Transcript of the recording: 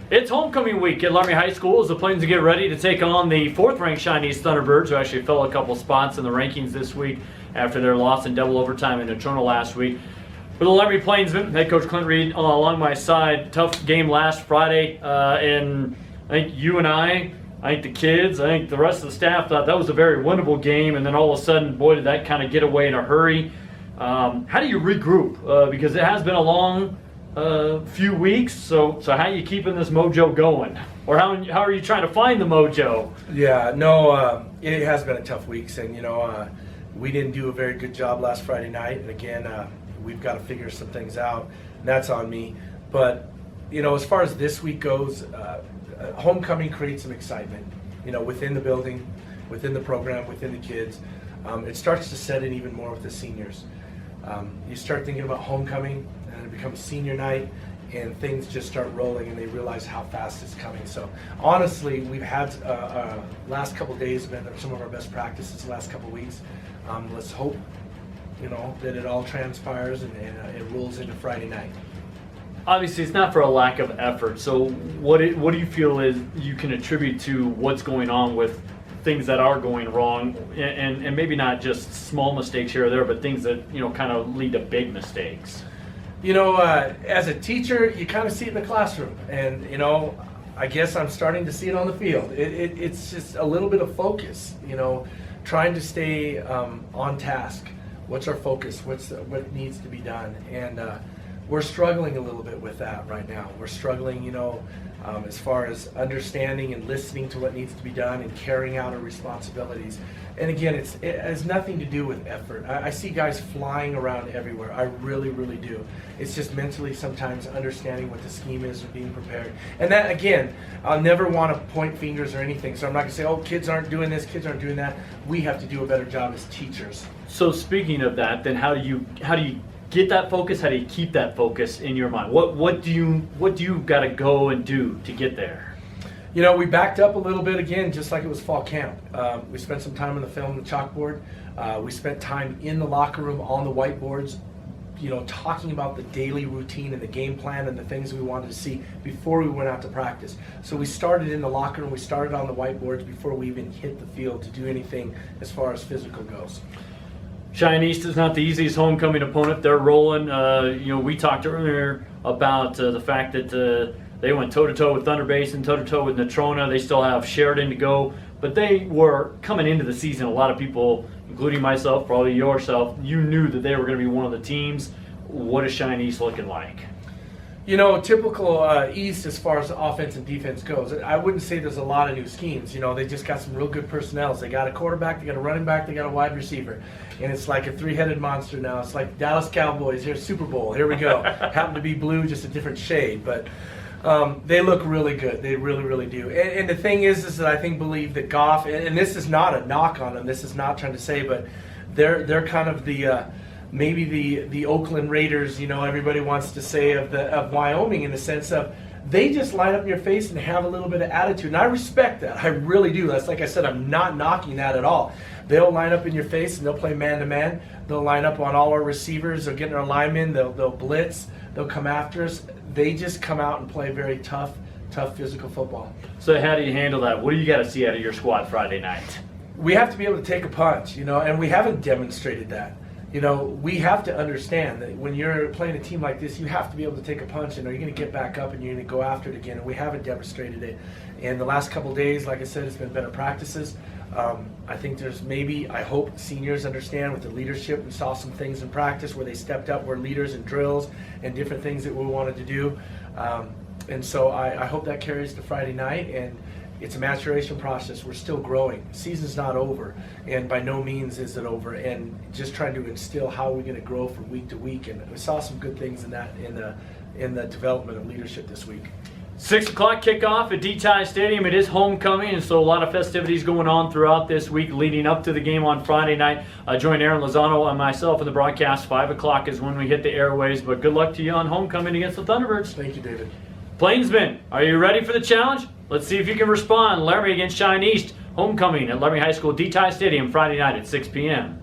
It's homecoming week at Laramie High School as the Plainsmen get ready to take on the 4th-ranked Cheyenne East Thunderbirds, who actually fell a couple spots in the rankings this week after their loss in double overtime in Natrona last week. For the Laramie Plainsmen, head coach Clint Reed along my side. Tough game last Friday, and I think you and I think the kids, I think the rest of the staff thought that was a very winnable game, and then all of a sudden, boy, did that kind of get away in a hurry. How do you regroup? Because it has been a long few weeks, so how are you keeping this mojo going? Or how are you trying to find the mojo? Yeah, no, it has been a tough week, and we didn't do a very good job last Friday night, and again, we've got to figure some things out, and that's on me. But as far as this week goes, homecoming creates some excitement, within the building, within the program, within the kids. It starts to set in even more with the seniors. You start thinking about homecoming, and it becomes senior night, and things just start rolling, and they realize how fast it's coming. So honestly, we've had last couple of days been some of our best practices the last couple of weeks. Let's hope that it all transpires and it rolls into Friday night. Obviously, it's not for a lack of effort. So what do you feel is you can attribute to what's going on with things that are going wrong, and maybe not just small mistakes here or there, but things that kind of lead to big mistakes? As a teacher, you kind of see it in the classroom, and I guess I'm starting to see it on the field. It's just a little bit of focus, trying to stay on task. What's our focus? What needs to be done? And we're struggling a little bit with that right now. We're struggling, as far as understanding and listening to what needs to be done and carrying out our responsibilities. And again, it has nothing to do with effort. I see guys flying around everywhere. I really, really do. It's just mentally sometimes understanding what the scheme is and being prepared. And that, again, I'll never want to point fingers or anything. So I'm not going to say, oh, kids aren't doing this, kids aren't doing that. We have to do a better job as teachers. So speaking of that, then how do you get that focus? How do you keep that focus in your mind? What do you got to go and do to get there? We backed up a little bit again, just like it was fall camp. We spent some time on the film, the chalkboard. We spent time in the locker room on the whiteboards, talking about the daily routine and the game plan and the things we wanted to see before we went out to practice. So we started in the locker room, we started on the whiteboards before we even hit the field to do anything as far as physical goes. Cheyenne East is not the easiest homecoming opponent. They're rolling. We talked earlier about the fact that they went toe-to-toe with Thunderbirds and toe-to-toe with Natrona. They still have Sheridan to go. But they were coming into the season, a lot of people, including myself, probably yourself, you knew that they were going to be one of the teams. What is Cheyenne East looking like? Typical East as far as offense and defense goes. I wouldn't say there's a lot of new schemes. They just got some real good personnel. They got a quarterback, they got a running back, they got a wide receiver. And it's like a three-headed monster now. It's like Dallas Cowboys, here's Super Bowl, here we go. Happen to be blue, just a different shade. But they look really good. They really, really do. And the thing is that I believe that Goff, and this is not a knock on them, this is not trying to say, but they're kind of the maybe the Oakland Raiders, everybody wants to say of Wyoming, in the sense of they just line up in your face and have a little bit of attitude. And I respect that. I really do. That's, like I said, I'm not knocking that at all. They'll line up in your face and they'll play man-to-man. They'll line up on all our receivers. They'll get in our linemen. They'll blitz. They'll come after us. They just come out and play very tough physical football. So how do you handle that? What do you got to see out of your squad Friday night? We have to be able to take a punch, and we haven't demonstrated that. We have to understand that when you're playing a team like this, you have to be able to take a punch, and you're going to get back up and you're going to go after it again, and we haven't demonstrated it. And the last couple of days, like I said, it's been better practices. I think I hope seniors understand with the leadership. We saw some things in practice where they stepped up, were leaders in drills and different things that we wanted to do. And so I hope that carries to Friday night, and it's a maturation process. We're still growing. Season's not over, and by no means is it over. And just trying to instill how we're going to grow from week to week. And we saw some good things in the development of leadership this week. 6 o'clock kickoff at Deti Stadium. It is homecoming, and so a lot of festivities going on throughout this week leading up to the game on Friday night. Join Aaron Lozano and myself in the broadcast. 5 o'clock is when we hit the airways, but good luck to you on homecoming against the Thunderbirds. Thank you, David. Plainsmen, are you ready for the challenge? Let's see if you can respond. Laramie against Cheyenne East, homecoming at Laramie High School, Deti Stadium, Friday night at 6 p.m.